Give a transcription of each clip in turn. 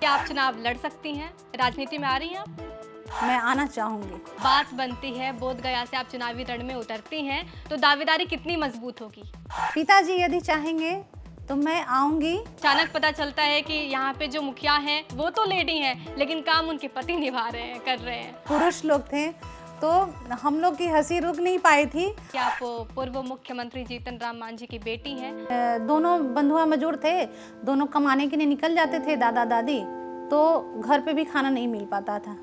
क्या आप चुनाव लड़ सकती हैं? राजनीति में आ रही हैं आप? मैं आना चाहूँगी। बात बनती है बोधगया से आप चुनावी रण में उतरती हैं तो दावेदारी कितनी मजबूत होगी? पिताजी यदि चाहेंगे तो मैं आऊँगी। अचानक पता चलता है कि यहाँ पे जो मुखिया हैं वो तो लेडी हैं लेकिन काम उनके पति निभा रहे हैं, कर रहे हैं। पुरुष लोग थे तो हम लोग की हंसी रुक नहीं पाई थी। क्या आप पूर्व मुख्यमंत्री जीतन राम मांझी की बेटी हैं? दोनों बंधुआ मजदूर थे, दोनों कमाने के लिए निकल जाते थे दादा दादी, तो घर पे भी खाना नहीं मिल पाता था।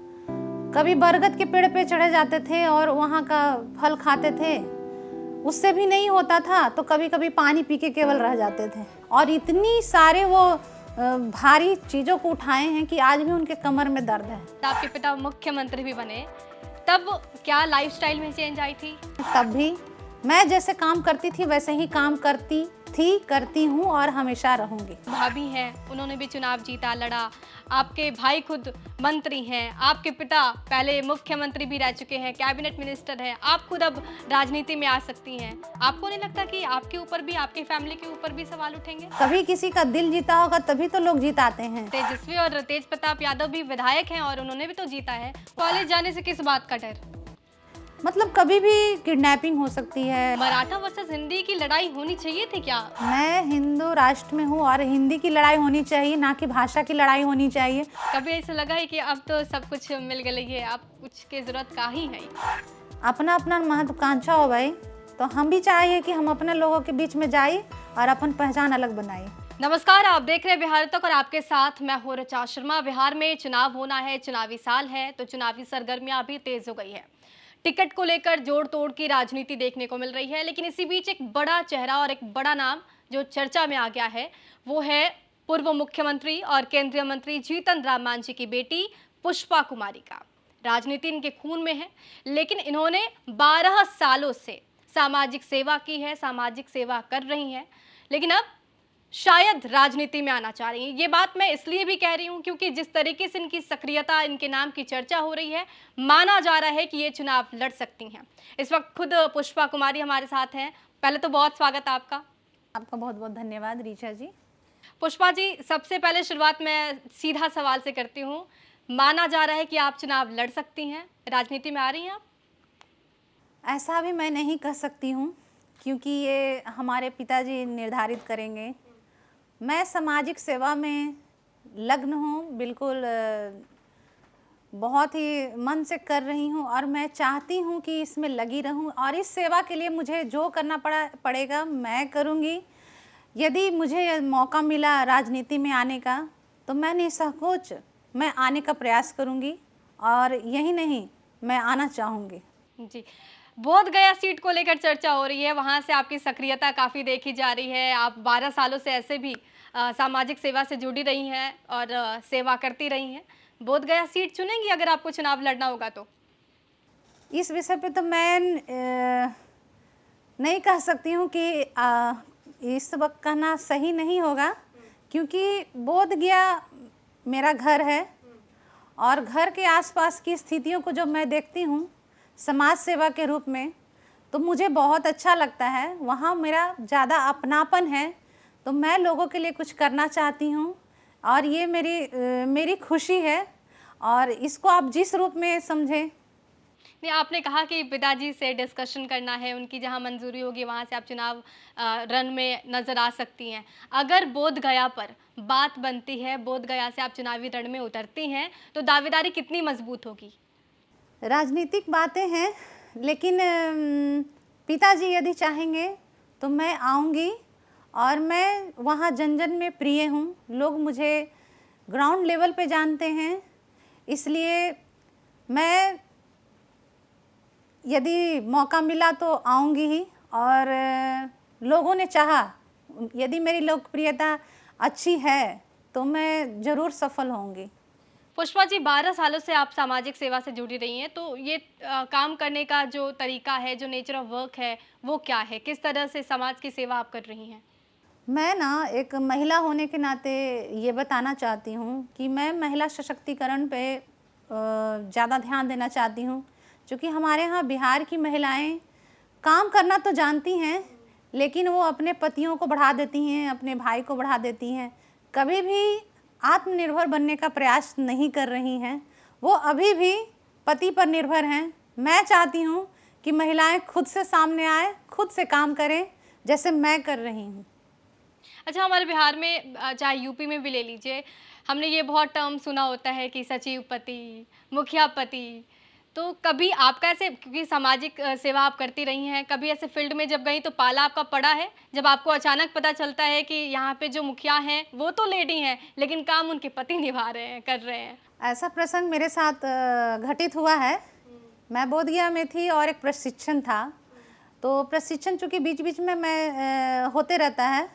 कभी बरगद के पेड़ पे चढ़े जाते थे और वहाँ का फल खाते थे, उससे भी नहीं होता था तो कभी कभी पानी पी के केवल रह जाते थे। और इतनी सारे वो भारी चीज़ों को उठाए हैं कि आज भी उनके कमर में दर्द है। आपके पिता मुख्यमंत्री भी बने, तब क्या लाइफस्टाइल में चेंज आई थी? तब भी मैं जैसे काम करती थी वैसे ही काम करती थी, करती हूँ और हमेशा रहूँगी। भाभी हैं, उन्होंने भी चुनाव जीता, लड़ा। आपके भाई खुद मंत्री हैं, आपके पिता पहले मुख्यमंत्री भी रह चुके हैं, कैबिनेट मिनिस्टर हैं, आप खुद अब राजनीति में आ सकती हैं। आपको नहीं लगता कि आपके ऊपर भी, आपकी फैमिली के ऊपर भी सवाल उठेंगे? कभी किसी का दिल जीता होगा तभी तो लोग जिताते हैं। तेजस्वी और तेज प्रताप यादव भी विधायक हैं और उन्होंने भी तो जीता है। कॉलेज जाने से किस बात का डर? मतलब कभी भी किडनैपिंग हो सकती है। मराठा वर्सेस हिंदी की लड़ाई होनी चाहिए थी क्या? मैं हिंदू राष्ट्र में हूँ और हिंदी की लड़ाई होनी चाहिए, ना कि भाषा की लड़ाई होनी चाहिए। कभी ऐसा लगा है कि अब तो सब कुछ मिल गई है, अब कुछ की जरूरत का ही है? अपना अपना महत्वाकांक्षा हो भाई, तो हम भी चाहिए कि हम अपने लोगों के बीच में जाए और अपन पहचान अलग बनाए। नमस्कार, आप देख रहे हैं बिहार तक और आपके साथ मैं हूं ऋचा शर्मा। बिहार में चुनाव होना है, चुनावी साल है, तो चुनावी सरगर्मियां भी तेज हो गई है। टिकट को लेकर जोड़ तोड़ की राजनीति देखने को मिल रही है, लेकिन इसी बीच एक बड़ा चेहरा और एक बड़ा नाम जो चर्चा में आ गया है वो है पूर्व मुख्यमंत्री और केंद्रीय मंत्री जीतन राम मांझी की बेटी पुष्पा कुमारी का। राजनीति इनके खून में है, लेकिन इन्होंने 12 सालों से सामाजिक सेवा की है, सामाजिक सेवा कर रही हैं, लेकिन अब शायद राजनीति में आना चाह रही हैं। ये बात मैं इसलिए भी कह रही हूं क्योंकि जिस तरीके से इनकी सक्रियता, इनके नाम की चर्चा हो रही है, माना जा रहा है कि ये चुनाव लड़ सकती हैं। इस वक्त खुद पुष्पा कुमारी हमारे साथ हैं। पहले तो बहुत स्वागत है आपका। आपका बहुत बहुत धन्यवाद ऋचा जी। पुष्पा जी, सबसे पहले शुरुआत मैं सीधा सवाल से करती हूँ। माना जा रहा है कि आप चुनाव लड़ सकती हैं, राजनीति में आ रही हैं आप? ऐसा भी मैं नहीं कह सकती हूँ क्योंकि ये हमारे पिताजी निर्धारित करेंगे। मैं सामाजिक सेवा में लग्न हूँ, बिल्कुल बहुत ही मन से कर रही हूँ और मैं चाहती हूँ कि इसमें लगी रहूँ और इस सेवा के लिए मुझे जो करना पड़ेगा मैं करूँगी। यदि मुझे मौका मिला राजनीति में आने का तो मैं निसंकोच मैं आने का प्रयास करूँगी और यही नहीं, मैं आना चाहूँगी। जी, बोधगया सीट को लेकर चर्चा हो रही है, वहाँ से आपकी सक्रियता काफ़ी देखी जा रही है। आप 12 सालों से ऐसे भी सामाजिक सेवा से जुड़ी रही हैं और सेवा करती रही हैं। बोधगया सीट चुनेंगी अगर आपको चुनाव लड़ना होगा तो? इस विषय पे तो मैं नहीं कह सकती हूँ कि इस वक्त कहना सही नहीं होगा क्योंकि बोधगया मेरा घर है और घर के आसपास की स्थितियों को जब मैं देखती हूँ समाज सेवा के रूप में तो मुझे बहुत अच्छा लगता है। वहाँ मेरा ज़्यादा अपनापन है, तो मैं लोगों के लिए कुछ करना चाहती हूँ और ये मेरी खुशी है और इसको आप जिस रूप में समझें। नहीं, आपने कहा कि पिताजी से डिस्कशन करना है, उनकी जहां मंजूरी होगी वहां से आप चुनाव रण में नजर आ सकती हैं। अगर बोधगया पर बात बनती है, बोधगया से आप चुनावी रण में उतरती हैं, तो दावेदारी कितनी मजबूत होगी? राजनीतिक बातें हैं, लेकिन पिताजी यदि चाहेंगे तो मैं आऊँगी और मैं वहाँ जन जन में प्रिय हूँ। लोग मुझे ग्राउंड लेवल पे जानते हैं, इसलिए मैं यदि मौका मिला तो आऊँगी ही और लोगों ने चाहा, यदि मेरी लोकप्रियता अच्छी है तो मैं ज़रूर सफल होंगी। पुष्पा जी, 12 सालों से आप सामाजिक सेवा से जुड़ी रही हैं, तो ये काम करने का जो तरीका है, जो नेचर ऑफ वर्क है, वो क्या है? किस तरह से समाज की सेवा आप कर रही हैं? मैं ना एक महिला होने के नाते ये बताना चाहती हूँ कि मैं महिला सशक्तिकरण पे ज़्यादा ध्यान देना चाहती हूँ, क्योंकि हमारे यहाँ बिहार की महिलाएं काम करना तो जानती हैं लेकिन वो अपने पतियों को बढ़ा देती हैं, अपने भाई को बढ़ा देती हैं। कभी भी आत्मनिर्भर बनने का प्रयास नहीं कर रही हैं। वो अभी भी पति पर निर्भर हैं। मैं चाहती हूँ कि महिलाएं खुद से सामने आए, खुद से काम करें, जैसे मैं कर रही हूँ। अच्छा, हमारे बिहार में चाहे यूपी में भी ले लीजिए, हमने ये बहुत टर्म सुना होता है कि सचिव पति, मुखिया पति। तो कभी आपका ऐसे, क्योंकि सामाजिक सेवा आप करती रही हैं, कभी ऐसे फील्ड में जब गई तो पाला आपका पड़ा है? जब आपको अचानक पता चलता है कि यहाँ पे जो मुखिया हैं वो तो लेडी हैं, लेकिन काम उनके पति निभा रहे हैं, कर रहे हैं। ऐसा प्रसंग मेरे साथ घटित हुआ है। मैं बोधगया में थी और एक प्रशिक्षण था। तो प्रशिक्षण चूँकि बीच-बीच में मैं होते रहता है,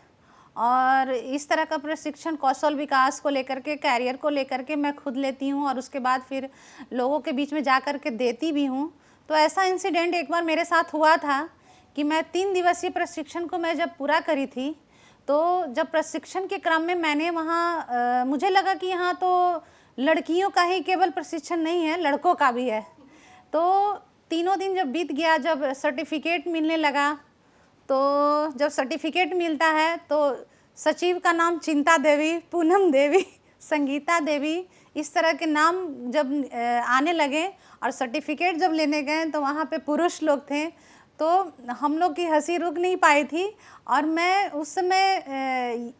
और इस तरह का प्रशिक्षण कौशल विकास को लेकर के, कैरियर को लेकर के मैं खुद लेती हूँ और उसके बाद फिर लोगों के बीच में जा कर के देती भी हूँ। तो ऐसा इंसिडेंट एक बार मेरे साथ हुआ था कि मैं 3 दिवसीय प्रशिक्षण को मैं जब पूरा करी थी, तो जब प्रशिक्षण के क्रम में मैंने वहाँ मुझे लगा कि यहाँ तो लड़कियों का ही केवल प्रशिक्षण नहीं है, लड़कों का भी है। तो तीनों दिन जब बीत गया, जब सर्टिफिकेट मिलने लगा, तो जब सर्टिफिकेट मिलता है तो सचिव का नाम चिंता देवी, पूनम देवी, संगीता देवी, इस तरह के नाम जब आने लगे और सर्टिफिकेट जब लेने गए तो वहाँ पे पुरुष लोग थे। तो हम लोग की हंसी रुक नहीं पाई थी और मैं उस समय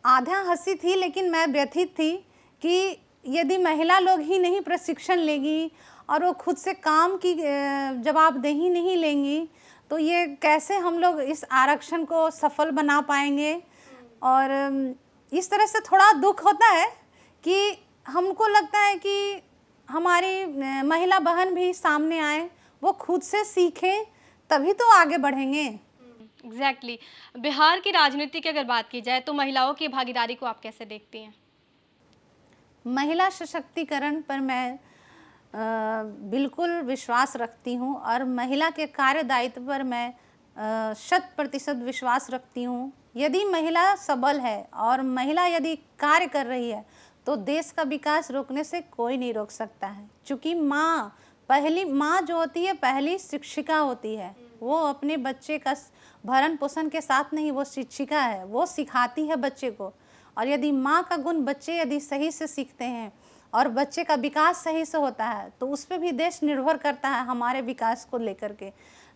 आधा हंसी थी, लेकिन मैं व्यथित थी कि यदि महिला लोग ही नहीं प्रशिक्षण लेंगी और वो खुद से काम की जवाबदेही नहीं लेंगी, तो ये कैसे हम लोग इस आरक्षण को सफल बना पाएंगे। और इस तरह से थोड़ा दुख होता है कि हमको लगता है कि हमारी महिला बहन भी सामने आए, वो खुद से सीखें, तभी तो आगे बढ़ेंगे। एग्जैक्टली। बिहार की राजनीति की अगर बात की जाए तो महिलाओं की भागीदारी को आप कैसे देखती हैं? महिला सशक्तिकरण पर मैं बिल्कुल विश्वास रखती हूँ और महिला के कार्य दायित्व पर मैं 100% विश्वास रखती हूँ। यदि महिला सबल है और महिला यदि कार्य कर रही है तो देश का विकास रोकने से कोई नहीं रोक सकता है। क्योंकि पहली माँ जो होती है, पहली शिक्षिका होती है। वो अपने बच्चे का भरण पोषण के साथ नहीं, वो शिक्षिका है, वो सिखाती है बच्चे को। और यदि माँ का गुण बच्चे यदि सही से सीखते हैं और बच्चे का विकास सही से होता है तो उस पर भी देश निर्भर करता है हमारे विकास को लेकर के।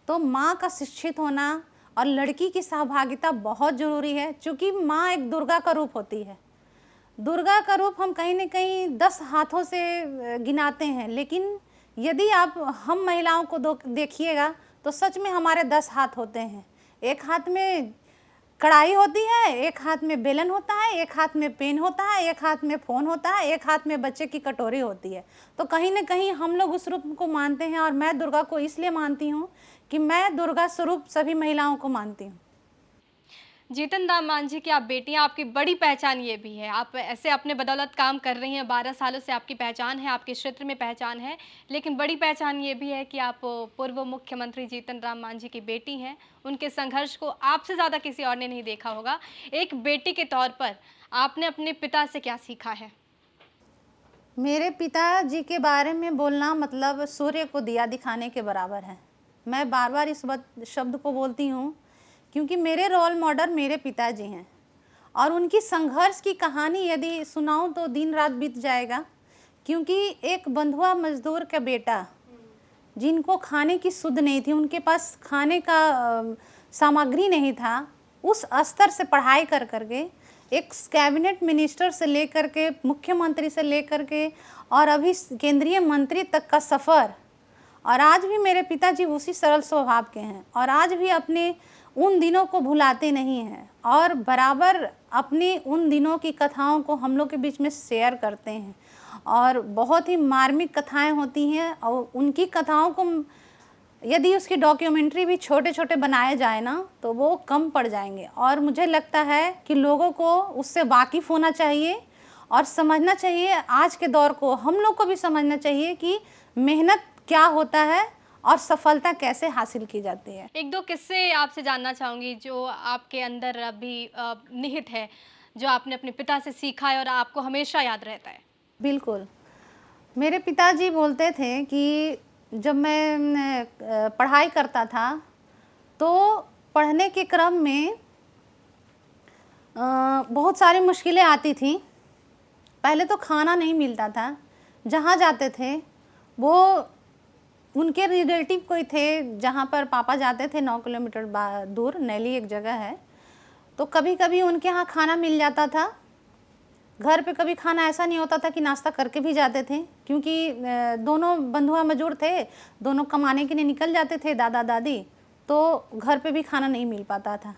तो माँ का शिक्षित होना और लड़की की सहभागिता बहुत ज़रूरी है, क्योंकि माँ एक दुर्गा का रूप होती है। दुर्गा का रूप हम कहीं न कहीं 10 हाथों से गिनाते हैं, लेकिन यदि आप हम महिलाओं को देखिएगा तो सच में हमारे 10 हाथ होते हैं। एक हाथ में कढ़ाई होती है, एक हाथ में बेलन होता है, एक हाथ में पेन होता है, एक हाथ में फ़ोन होता है, एक हाथ में बच्चे की कटोरी होती है। तो कहीं न कहीं हम लोग उस रूप को मानते हैं और मैं दुर्गा को इसलिए मानती हूँ कि मैं दुर्गा स्वरूप सभी महिलाओं को मानती हूँ। जीतन राम मांझी की आप बेटी हैं, आपकी बड़ी पहचान ये भी है, आप ऐसे अपने बदौलत काम कर रही हैं, 12 सालों से आपकी पहचान है, आपके क्षेत्र में पहचान है, लेकिन बड़ी पहचान ये भी है कि आप पूर्व मुख्यमंत्री जीतन राम मांझी की बेटी हैं। उनके संघर्ष को आपसे ज़्यादा किसी और ने नहीं देखा होगा। एक बेटी के तौर पर आपने अपने पिता से क्या सीखा है? मेरे पिताजी के बारे में बोलना मतलब सूर्य को दिया दिखाने के बराबर है। मैं बार-बार इस शब्द को बोलती हूँ क्योंकि मेरे रोल मॉडल मेरे पिताजी हैं और उनकी संघर्ष की कहानी यदि सुनाऊं तो दिन रात बीत जाएगा। क्योंकि एक बंधुआ मजदूर का बेटा, जिनको खाने की सुध नहीं थी, उनके पास खाने का सामग्री नहीं था, उस स्तर से पढ़ाई कर करके एक कैबिनेट मिनिस्टर से लेकर के, मुख्यमंत्री से लेकर के और अभी केंद्रीय मंत्री तक का सफ़र। और आज भी मेरे पिताजी उसी सरल स्वभाव के हैं और आज भी अपने उन दिनों को भुलाते नहीं हैं और बराबर अपनी उन दिनों की कथाओं को हम लोग के बीच में शेयर करते हैं। और बहुत ही मार्मिक कथाएं होती हैं और उनकी कथाओं को यदि उसकी डॉक्यूमेंट्री भी छोटे छोटे बनाए जाए ना तो वो कम पड़ जाएंगे। और मुझे लगता है कि लोगों को उससे वाकिफ़ होना चाहिए और समझना चाहिए। आज के दौर को हम लोग को भी समझना चाहिए कि मेहनत क्या होता है और सफलता कैसे हासिल की जाती है। एक दो किस्से आपसे जानना चाहूँगी जो आपके अंदर अभी निहित है, जो आपने अपने पिता से सीखा है और आपको हमेशा याद रहता है। बिल्कुल, मेरे पिताजी बोलते थे कि जब मैं पढ़ाई करता था तो पढ़ने के क्रम में बहुत सारी मुश्किलें आती थी पहले तो खाना नहीं मिलता था, जहाँ जाते थे वो उनके रिलेटिव कोई थे, जहाँ पर पापा जाते थे 9 किलोमीटर दूर नैली एक जगह है, तो कभी कभी उनके यहाँ खाना मिल जाता था। घर पे कभी खाना ऐसा नहीं होता था कि नाश्ता करके भी जाते थे, क्योंकि दोनों बंधुआ मजदूर थे, दोनों कमाने के लिए निकल जाते थे दादा दादी, तो घर पे भी खाना नहीं मिल पाता था।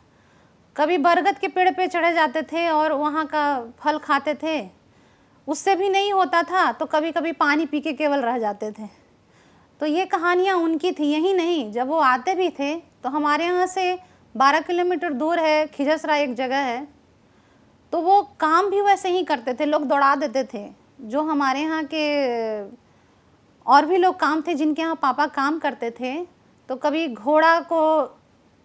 कभी बरगद के पेड़ पे चढ़े जाते थे और वहाँ का फल खाते थे, उससे भी नहीं होता था तो कभी कभी पानी पी के केवल रह जाते थे। तो ये कहानियाँ उनकी थी। यही नहीं, जब वो आते भी थे तो हमारे यहाँ से 12 किलोमीटर दूर है खिजसरा एक जगह है, तो वो काम भी वैसे ही करते थे, लोग दौड़ा देते थे। जो हमारे यहाँ के और भी लोग काम थे जिनके यहाँ पापा काम करते थे, तो कभी घोड़ा को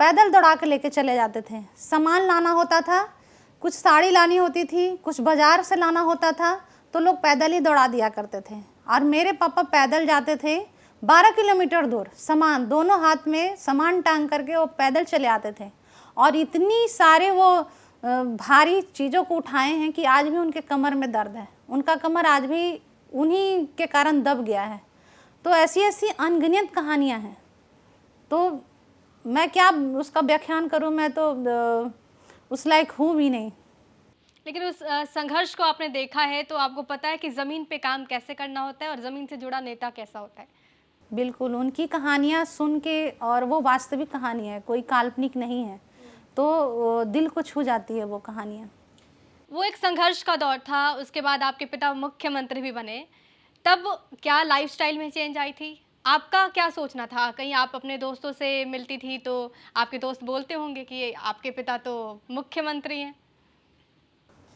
पैदल दौड़ा के लेके चले जाते थे। सामान लाना होता था, कुछ साड़ी लानी होती थी, कुछ बाज़ार से लाना होता था, तो लोग पैदल ही दौड़ा दिया करते थे। और मेरे पापा पैदल जाते थे 12 किलोमीटर दूर, सामान दोनों हाथ में सामान टांग करके वो पैदल चले आते थे। और इतनी सारे वो भारी चीज़ों को उठाए हैं कि आज भी उनके कमर में दर्द है, उनका कमर आज भी उन्हीं के कारण दब गया है। तो ऐसी ऐसी अनगिनत कहानियाँ हैं, तो मैं क्या उसका व्याख्यान करूं, मैं तो उस लायक हूँ भी नहीं। लेकिन उस संघर्ष को आपने देखा है तो आपको पता है कि ज़मीन पे काम कैसे करना होता है और ज़मीन से जुड़ा नेता कैसा होता है। बिल्कुल, उनकी कहानियाँ सुन के, और वो वास्तविक कहानी है, कोई काल्पनिक नहीं है, तो दिल को छू जाती है वो कहानियाँ। वो एक संघर्ष का दौर था, उसके बाद आपके पिता मुख्यमंत्री भी बने, तब क्या लाइफस्टाइल में चेंज आई थी? आपका क्या सोचना था? कहीं आप अपने दोस्तों से मिलती थी तो आपके दोस्त बोलते होंगे कि आपके पिता तो मुख्यमंत्री हैं।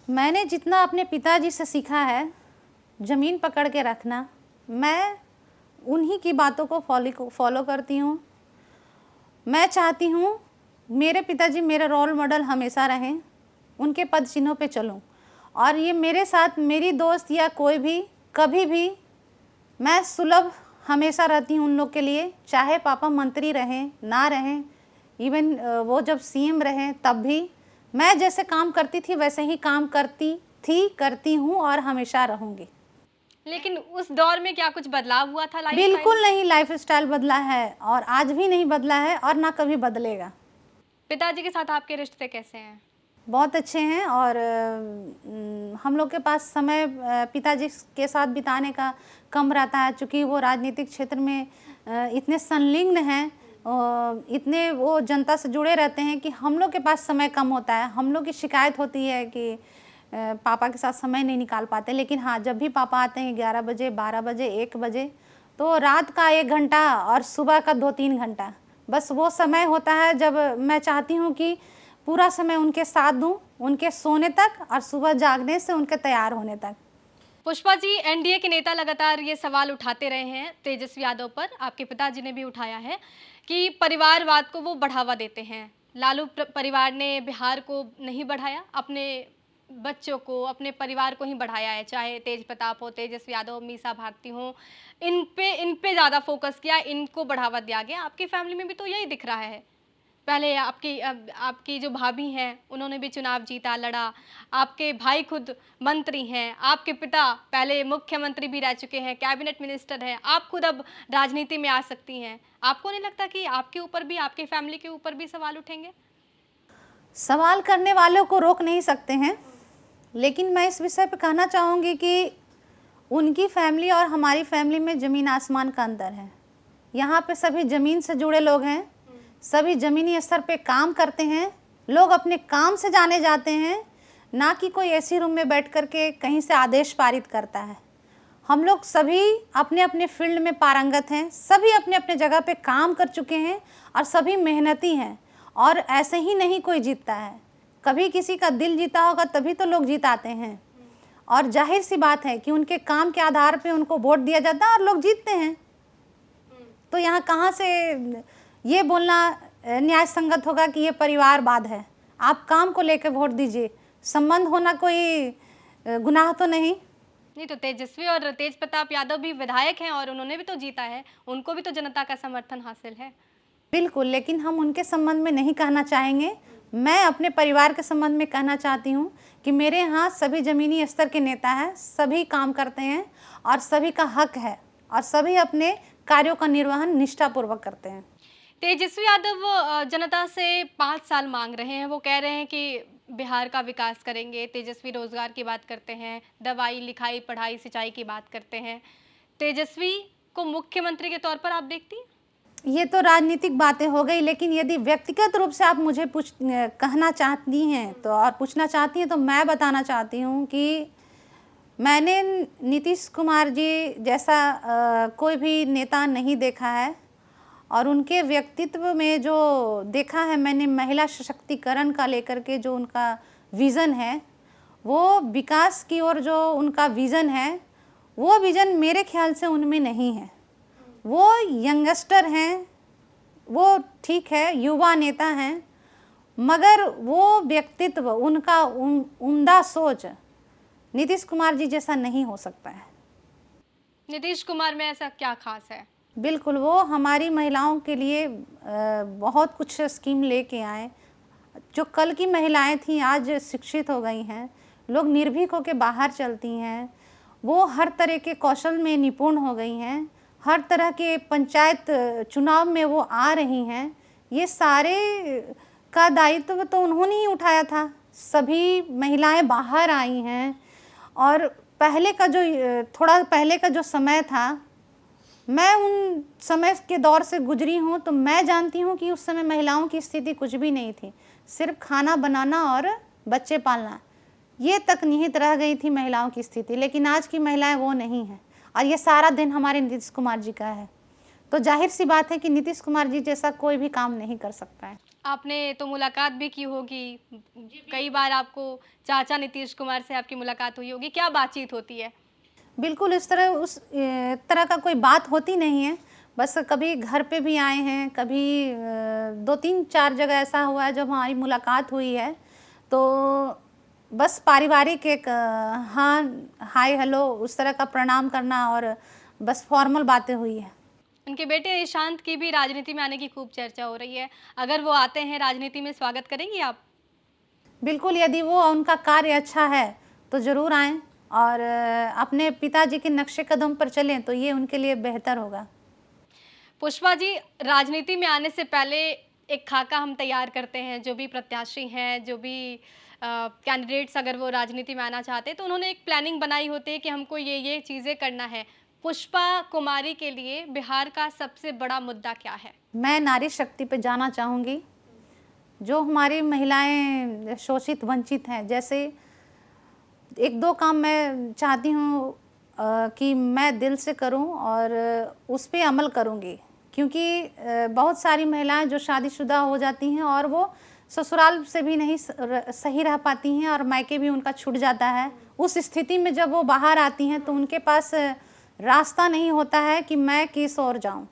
मैंने जितना अपने पिताजी से सीखा है ज़मीन पकड़ के रखना, मैं उन्हीं की बातों को फॉलो करती हूँ। मैं चाहती हूँ मेरे पिताजी मेरे रोल मॉडल हमेशा रहें, उनके पद चिन्हों पे चलूँ। और ये मेरे साथ मेरी दोस्त या कोई भी, कभी भी मैं सुलभ हमेशा रहती हूँ उन लोग के लिए, चाहे पापा मंत्री रहें ना रहें, इवन वो जब सीएम रहें तब भी मैं जैसे काम करती थी वैसे ही काम करती थी, करती हूँ और हमेशा रहूँगी। लेकिन उस दौर में क्या कुछ बदलाव हुआ था लाइफस्टाइल में? बिल्कुल नहीं, लाइफस्टाइल बदला है और आज भी नहीं बदला है और ना कभी बदलेगा। पिताजी के साथ आपके रिश्ते कैसे हैं? बहुत अच्छे हैं, और हम लोग के पास समय पिताजी के साथ बिताने का कम रहता है, चूँकि वो राजनीतिक क्षेत्र में इतने संलग्न हैं, इतने वो जनता से जुड़े रहते हैं कि हम लोग के पास समय कम होता है। हम लोग की शिकायत होती है कि पापा के साथ समय नहीं निकाल पाते, लेकिन हाँ, जब भी पापा आते हैं 11 बजे, 12 बजे, 1 बजे, तो रात का 1 घंटा और सुबह का 2-3 घंटा, बस वो समय होता है जब मैं चाहती हूँ कि पूरा समय उनके साथ दूं, उनके सोने तक और सुबह जागने से उनके तैयार होने तक। पुष्पा जी, एनडीए के नेता लगातार ये सवाल उठाते रहे हैं तेजस्वी यादव पर, आपके पिताजी ने भी उठाया है कि परिवारवाद को वो बढ़ावा देते हैं। लालू परिवार ने बिहार को नहीं बढ़ाया, अपने बच्चों को, अपने परिवार को ही बढ़ाया है, चाहे तेज प्रताप हो, तेजस्वी यादव, मीसा भारती हो, इन पे ज़्यादा फोकस किया, इनको बढ़ावा दिया गया। आपकी फैमिली में भी तो यही दिख रहा है। पहले आपकी जो भाभी हैं उन्होंने भी चुनाव जीता, लड़ा, आपके भाई खुद मंत्री हैं, आपके पिता पहले मुख्यमंत्री भी रह चुके हैं, कैबिनेट मिनिस्टर हैं, आप खुद अब राजनीति में आ सकती हैं। आपको नहीं लगता कि आपके ऊपर भी, आपके फैमिली के ऊपर भी सवाल उठेंगे? सवाल करने वालों को रोक नहीं सकते हैं, लेकिन मैं इस विषय पे कहना चाहूँगी कि उनकी फैमिली और हमारी फैमिली में ज़मीन आसमान का अंतर है। यहाँ पे सभी ज़मीन से जुड़े लोग हैं, सभी ज़मीनी स्तर पे काम करते हैं, लोग अपने काम से जाने जाते हैं, ना कि कोई ऐसी रूम में बैठ कर के कहीं से आदेश पारित करता है। हम लोग सभी अपने अपने फील्ड में पारंगत हैं, सभी अपने अपने जगह पे काम कर चुके हैं और सभी मेहनती हैं, और ऐसे ही नहीं कोई जीतता है। कभी किसी का दिल जीता होगा तभी तो लोग जिताते हैं, और जाहिर सी बात है कि उनके काम के आधार पे उनको वोट दिया जाता है और लोग जीतते हैं। तो यहाँ कहाँ से ये बोलना न्याय संगत होगा कि ये परिवारवाद है? आप काम को लेकर वोट दीजिए, संबंध होना कोई गुनाह तो नहीं। नहीं, तो तेजस्वी और तेज प्रताप यादव भी विधायक हैं और उन्होंने भी तो जीता है, उनको भी तो जनता का समर्थन हासिल है। बिल्कुल, लेकिन हम उनके संबंध में नहीं कहना चाहेंगे। मैं अपने परिवार के संबंध में कहना चाहती हूँ कि मेरे यहाँ सभी ज़मीनी स्तर के नेता हैं, सभी काम करते हैं और सभी का हक है और सभी अपने कार्यों का निर्वहन निष्ठापूर्वक करते हैं। तेजस्वी यादव जनता से 5 साल मांग रहे हैं। वो कह रहे हैं कि बिहार का विकास करेंगे। तेजस्वी रोजगार की बात करते हैं, दवाई, लिखाई, पढ़ाई, सिंचाई की बात करते हैं। तेजस्वी को मुख्यमंत्री के तौर पर आप देखती हैं? ये तो राजनीतिक बातें हो गई, लेकिन यदि व्यक्तिगत रूप से आप मुझे कहना चाहती हैं तो और पूछना चाहती हैं तो मैं बताना चाहती हूँ कि मैंने नीतीश कुमार जी जैसा कोई भी नेता नहीं देखा है और उनके व्यक्तित्व में जो देखा है मैंने महिला सशक्तिकरण का लेकर के जो उनका विज़न है, वो विकास की ओर जो उनका विज़न है, वो विज़न मेरे ख्याल से उनमें नहीं है। वो यंगस्टर हैं, वो ठीक है, युवा नेता हैं, मगर वो व्यक्तित्व उनका उम्दा सोच नीतीश कुमार जी जैसा नहीं हो सकता है। नीतीश कुमार में ऐसा क्या खास है? बिल्कुल, वो हमारी महिलाओं के लिए बहुत कुछ स्कीम लेके आए। जो कल की महिलाएं थीं आज शिक्षित हो गई हैं, लोग निर्भीक होकर बाहर चलती हैं, वो हर तरह के कौशल में निपुण हो गई हैं, हर तरह के पंचायत चुनाव में वो आ रही हैं। ये सारे का दायित्व तो उन्होंने ही उठाया था। सभी महिलाएं बाहर आई हैं और पहले का जो थोड़ा पहले का जो समय था, मैं उन समय के दौर से गुजरी हूँ, तो मैं जानती हूँ कि उस समय महिलाओं की स्थिति कुछ भी नहीं थी। सिर्फ खाना बनाना और बच्चे पालना, ये तक निहित रह गई थी महिलाओं की स्थिति। लेकिन आज की महिलाएं वो नहीं हैं और ये सारा दिन हमारे नीतीश कुमार जी का है। तो जाहिर सी बात है कि नीतीश कुमार जी जैसा कोई भी काम नहीं कर सकता है। आपने तो मुलाकात भी की होगी, कई बार आपको चाचा नीतीश कुमार से आपकी मुलाकात हुई होगी, क्या बातचीत होती है? बिल्कुल उस तरह का कोई बात होती नहीं है। बस कभी घर पे भी आए हैं, कभी 2-3-4 जगह ऐसा हुआ है जब हमारी मुलाकात हुई है, तो बस पारिवारिक एक हाँ, हाय हेलो उस तरह का प्रणाम करना और बस फॉर्मल बातें हुई है। उनके बेटे ईशांत की भी राजनीति में आने की खूब चर्चा हो रही है। अगर वो आते हैं राजनीति में, स्वागत करेंगी आप? बिल्कुल, यदि वो उनका कार्य अच्छा है तो ज़रूर आएँ और अपने पिताजी के नक्शे कदम पर चलें तो ये उनके लिए बेहतर होगा। पुष्पा जी, राजनीति में आने से पहले एक खाका हम तैयार करते हैं, जो भी प्रत्याशी हैं, जो भी कैंडिडेट्स अगर वो राजनीति में आना चाहते हैं तो उन्होंने एक प्लानिंग बनाई होती है कि हमको ये चीज़ें करना है। पुष्पा कुमारी के लिए बिहार का सबसे बड़ा मुद्दा क्या है? मैं नारी शक्ति पे जाना चाहूँगी। जो हमारी महिलाएं शोषित वंचित हैं, जैसे 1-2 काम मैं चाहती हूँ कि मैं दिल से करूँ और उस पे अमल करूँगी, क्योंकि बहुत सारी महिलाएं जो शादीशुदा हो जाती हैं और वो ससुराल से भी नहीं सही रह पाती हैं और मायके भी उनका छूट जाता है। उस स्थिति में जब वो बाहर आती हैं तो उनके पास रास्ता नहीं होता है कि मैं किस ओर जाऊँ।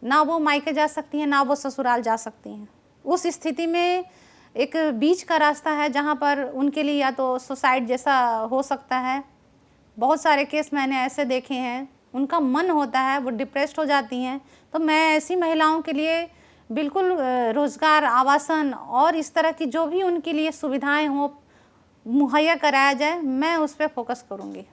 ना वो मायके जा सकती हैं, ना वो ससुराल जा सकती हैं। उस स्थिति में एक बीच का रास्ता है जहाँ पर उनके लिए या तो सुसाइड जैसा हो सकता है। बहुत सारे केस मैंने ऐसे देखे हैं, उनका मन होता है, वो डिप्रेस्ड हो जाती हैं। तो मैं ऐसी महिलाओं के लिए बिल्कुल रोज़गार, आवासन और इस तरह की जो भी उनके लिए सुविधाएं हों मुहैया कराया जाए, मैं उस पर फोकस करूँगी।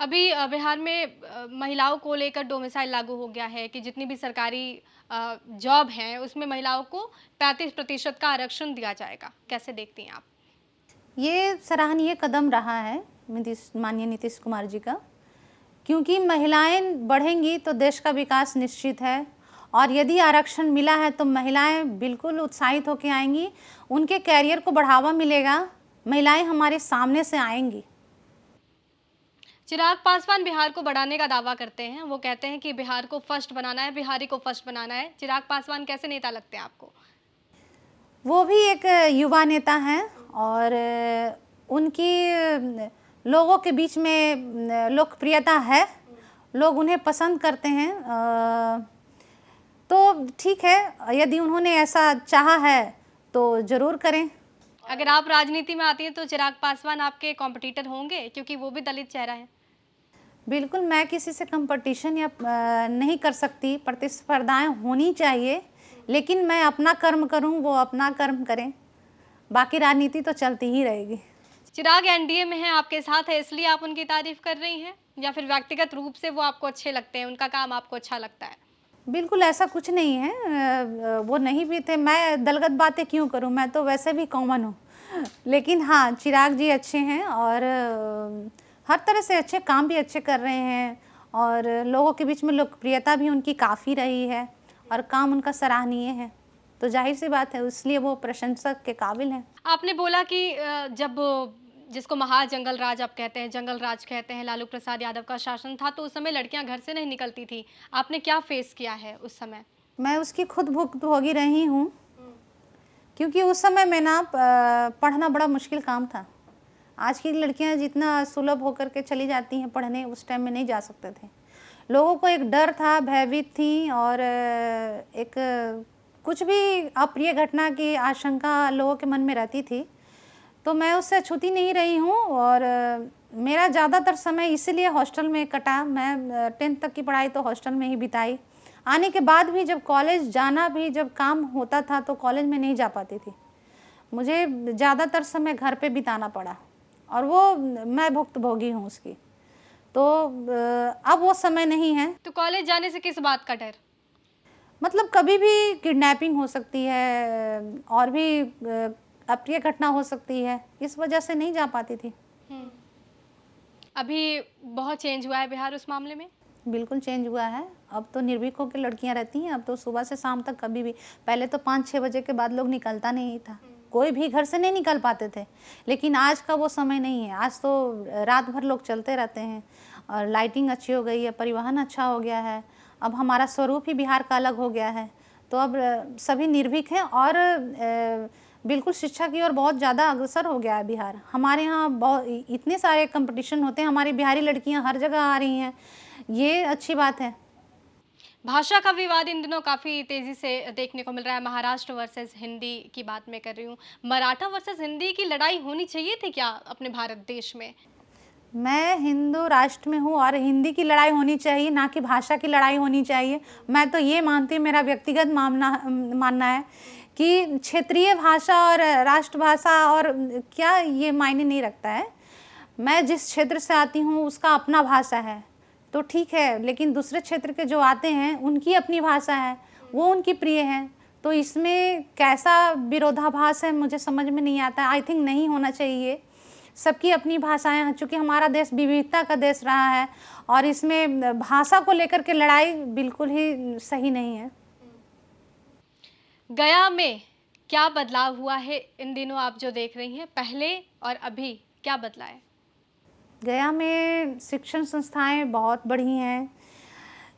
अभी बिहार में महिलाओं को लेकर डोमिसाइल लागू हो गया है कि जितनी भी सरकारी जॉब हैं उसमें महिलाओं को 35% का आरक्षण दिया जाएगा। कैसे देखती हैं आप? ये सराहनीय कदम रहा है माननीय नीतीश कुमार जी का, क्योंकि महिलाएं बढ़ेंगी तो देश का विकास निश्चित है और यदि आरक्षण मिला है तो महिलाएं बिल्कुल उत्साहित होकर आएंगी, उनके कैरियर को बढ़ावा मिलेगा, महिलाएं हमारे सामने से आएंगी। चिराग पासवान बिहार को बढ़ाने का दावा करते हैं। वो कहते हैं कि बिहार को फर्स्ट बनाना है, बिहारी को फर्स्ट बनाना है। चिराग पासवान कैसे नेता लगते हैं आपको? वो भी एक युवा नेता हैं और उनकी लोगों के बीच में लोकप्रियता है, लोग उन्हें पसंद करते हैं। तो ठीक है, यदि उन्होंने ऐसा चाहा है तो ज़रूर करें। अगर आप राजनीति में आती हैं तो चिराग पासवान आपके कॉम्पिटिटर होंगे, क्योंकि वो भी दलित चेहरा है। बिल्कुल, मैं किसी से कंपटीशन या नहीं कर सकती, प्रतिस्पर्धाएं होनी चाहिए, लेकिन मैं अपना कर्म करूं, वो अपना कर्म करें, बाकी राजनीति तो चलती ही रहेगी। चिराग एनडीए में है, आपके साथ है, इसलिए आप उनकी तारीफ कर रही हैं, या फिर व्यक्तिगत रूप से वो आपको अच्छे लगते हैं, उनका काम आपको अच्छा लगता है? बिल्कुल ऐसा कुछ नहीं है। वो नहीं भी थे, मैं दलगत बातें क्यों करूं, मैं तो वैसे भी कॉमन हूँ। लेकिन हाँ, चिराग जी अच्छे हैं और हर तरह से अच्छे, काम भी अच्छे कर रहे हैं और लोगों के बीच में लोकप्रियता भी उनकी काफ़ी रही है और काम उनका सराहनीय है। तो जाहिर सी बात है, इसलिए वो प्रशंसक के काबिल हैं। आपने बोला कि जब जिसको महाजंगल राज आप कहते हैं, जंगल राज कहते हैं, लालू प्रसाद यादव का शासन था, तो उस समय लड़कियां घर से नहीं निकलती थी। आपने क्या फेस किया है उस समय? मैं उसकी खुद भुक्तभोगी रही हूँ, क्योंकि उस समय में ना पढ़ना बड़ा मुश्किल काम था। आज की लड़कियां जितना सुलभ होकर के चली जाती हैं पढ़ने, उस टाइम में नहीं जा सकते थे। लोगों को एक डर था, भयभीत थी और एक कुछ भी अप्रिय घटना की आशंका लोगों के मन में रहती थी। तो मैं उससे छूती नहीं रही हूँ और मेरा ज़्यादातर समय इसीलिए हॉस्टल में कटा। मैं 10th तक की पढ़ाई तो हॉस्टल में ही बिताई। आने के बाद भी जब कॉलेज जाना भी जब काम होता था तो कॉलेज में नहीं जा पाती थी। मुझे ज़्यादातर समय घर पे बिताना पड़ा और वो मैं भुक्तभोगी हूँ उसकी। तो अब वो समय नहीं है। तो कॉलेज जाने से किस बात का डर? मतलब कभी भी किडनैपिंग हो सकती है और भी अप्रिय घटना हो सकती है, इस वजह से नहीं जा पाती थी। अभी बहुत चेंज हुआ है बिहार उस मामले में? बिल्कुल चेंज हुआ है। अब तो निर्भीक होकर लड़कियां रहती हैं। अब तो सुबह से शाम तक कभी भी, पहले तो 5-6 बजे के बाद लोग निकलता नहीं था, कोई भी घर से नहीं निकल पाते थे। लेकिन आज का वो समय नहीं है। आज तो रात भर लोग चलते रहते हैं और लाइटिंग अच्छी हो गई है, परिवहन अच्छा हो गया है। अब हमारा स्वरूप ही बिहार का अलग हो गया है। तो अब सभी निर्भीक हैं और बिल्कुल शिक्षा की ओर बहुत ज़्यादा अग्रसर हो गया है बिहार। हमारे यहाँ बहुत इतने सारे कंपटीशन होते हैं, हमारी बिहारी लड़कियाँ हर जगह आ रही हैं, ये अच्छी बात है। भाषा का विवाद इन दिनों काफ़ी तेज़ी से देखने को मिल रहा है। महाराष्ट्र वर्सेस हिंदी की बात मैं कर रही हूँ। मराठा वर्सेस हिंदी की लड़ाई होनी चाहिए थी क्या अपने भारत देश में? मैं हिंदू राष्ट्र में हूँ और हिंदी की लड़ाई होनी चाहिए, ना कि भाषा की लड़ाई होनी चाहिए। मैं तो ये मानती हूँ, मेरा व्यक्तिगत मानना है कि क्षेत्रीय भाषा और राष्ट्रभाषा और क्या ये मायने नहीं रखता है। मैं जिस क्षेत्र से आती हूँ उसका अपना भाषा है तो ठीक है, लेकिन दूसरे क्षेत्र के जो आते हैं उनकी अपनी भाषा है, वो उनकी प्रिय है। तो इसमें कैसा विरोधाभास है मुझे समझ में नहीं आता। आई थिंक नहीं होना चाहिए। सबकी अपनी भाषाएं हैं, चूँकि हमारा देश विविधता का देश रहा है और इसमें भाषा को लेकर के लड़ाई बिल्कुल ही सही नहीं है। गया में क्या बदलाव हुआ है इन दिनों आप जो देख रही हैं, पहले और अभी क्या बदला है? गया में शिक्षण संस्थाएं बहुत बढ़ी हैं,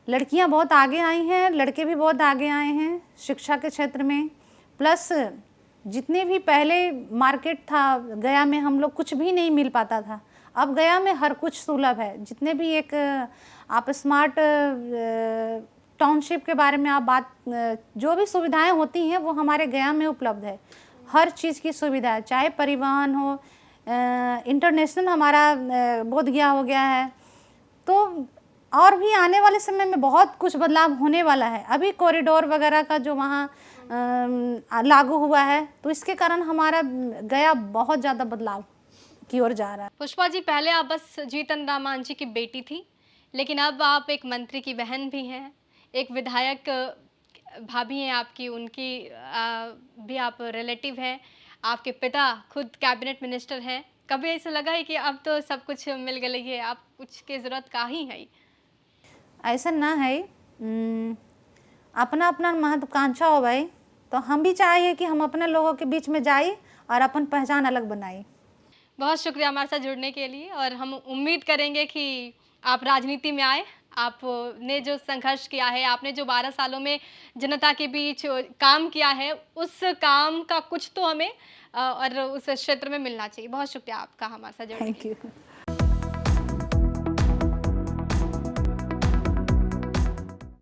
लड़कियां बहुत आगे आई हैं, लड़के भी बहुत आगे आए हैं शिक्षा के क्षेत्र में। प्लस जितने भी पहले मार्केट था गया में, हम लोग कुछ भी नहीं मिल पाता था, अब गया में हर कुछ सुलभ है। जितने भी एक आप स्मार्ट टाउनशिप के बारे में आप बात, जो भी सुविधाएं होती हैं वो हमारे गया में उपलब्ध है। हर चीज़ की सुविधा है, चाहे परिवहन हो, इंटरनेशनल हमारा बोध गया हो गया है। तो और भी आने वाले समय में बहुत कुछ बदलाव होने वाला है। अभी कॉरिडोर वगैरह का जो वहाँ लागू हुआ है, तो इसके कारण हमारा गया बहुत ज़्यादा बदलाव की ओर जा रहा है। पुष्पा जी, पहले आप बस जीतन राम मांझी की बेटी थी, लेकिन अब आप एक मंत्री की बहन भी हैं, एक विधायक भाभी हैं आपकी, उनकी भी आप रिलेटिव हैं, आपके पिता खुद कैबिनेट मिनिस्टर हैं। कभी ऐसा लगा है कि अब तो सब कुछ मिल गई है, आप कुछ की ज़रूरत का ही है? ऐसा ना है, अपना अपना महत्वाकांक्षा हो भाई, तो हम भी चाहिए कि हम अपने लोगों के बीच में जाए और अपन पहचान अलग बनाए। बहुत शुक्रिया हमारे साथ जुड़ने के लिए, और हम उम्मीद करेंगे कि आप राजनीति में आए। आपने जो संघर्ष किया है, आपने जो 12 सालों में जनता के बीच काम किया है, उस काम का कुछ तो हमें और उस क्षेत्र में मिलना चाहिए। बहुत शुक्रिया आपका हमारे साथ जुड़ने के लिए। Thank you.